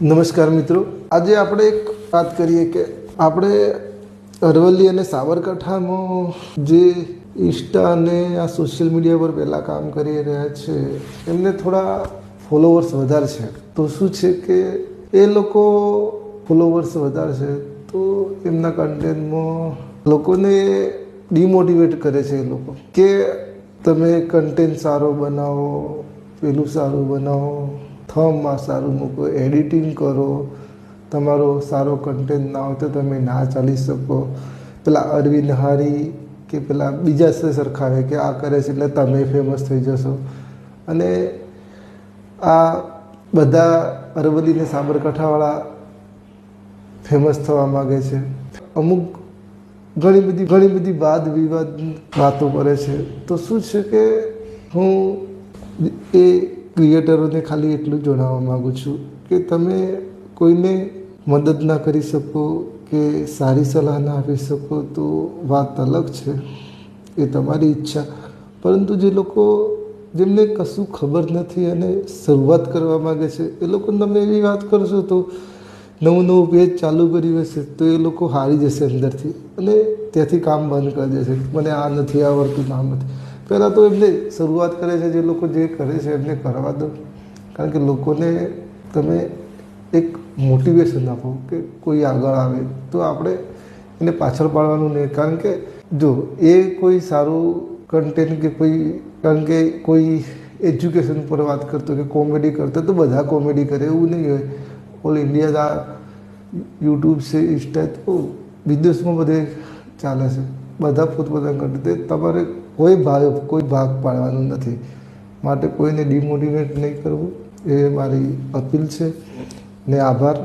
નમસ્કાર મિત્રો, આજે આપણે એક વાત કરીએ કે આપણે અરવલ્લી અને સાબરકાંઠામાં જે ઇન્સ્ટા અને આ સોશિયલ મીડિયા પર પહેલાં કામ કરી રહ્યા છે એમને થોડા ફોલોવર્સ વધારે છે. તો શું છે કે એ લોકો ફોલોવર્સ વધારે છે તો એમના કન્ટેન્ટમાં લોકોને ડિમોટિવેટ કરે છે. એ લોકો કે તમે કન્ટેન્ટ સારો બનાવો, પેલું સારું બનાવો, થંબમાં સારું મૂકો, એડિટિંગ કરો, તમારો સારો કન્ટેન્ટ ના હોય તો તમે ના ચાલી શકો. પેલા અરવિંદ હારી કે પેલા બીજા સરખાવે કે આ કરે છે એટલે તમે ફેમસ થઈ જશો. અને આ બધા અરવલ્લી ને સાબરકાંઠાવાળા ફેમસ થવા માગે છે. અમુક ઘણી બધી વાદ વિવાદ વાતો કરે છે. તો શું છે કે હું એ ક્રિએટરોને ખાલી એટલું જ જણાવવા માગું છું કે તમે કોઈને મદદ ના કરી શકો કે સારી સલાહ ના આપી શકો તો વાત અલગ છે, એ તમારી ઈચ્છા. પરંતુ જે લોકો જેમને કશું ખબર નથી અને શરૂઆત કરવા માગે છે એ લોકોને તમે એવી વાત કરશો તો નવું પેજ ચાલુ કર્યું હશે તો એ લોકો હારી જશે અંદરથી અને ત્યાંથી કામ બંધ કરી દેશે. મને આ નથી આવડતું, નામ નથી. પહેલાં તો એમને શરૂઆત કરે છે, જે લોકો જે કરે છે એમને કરવા દો. કારણ કે લોકોને તમે એક મોટિવેશન આપો કે કોઈ આગળ આવે તો આપણે એને પાછળ પાડવાનું નહીં. કારણ કે જો એ કોઈ સારું કન્ટેન્ટ કે કારણ કે કોઈ એજ્યુકેશન પર વાત કરતો કે કોમેડી કરતો તો બધા કોમેડી કરે એવું નહીં હોય. ઓલ ઇન્ડિયા આ યુટ્યુબ છે, ઇન્સ્ટા તો વિદેશમાં બધે ચાલે છે. બધા પોતપોતાના કન્ટેન્ટ તમારે કોઈ ભાગ પાડવાનું નથી. માટે કોઈને ડિમોટિવેટ નહીં કરવું એ મારી અપીલ છે. ને આભાર.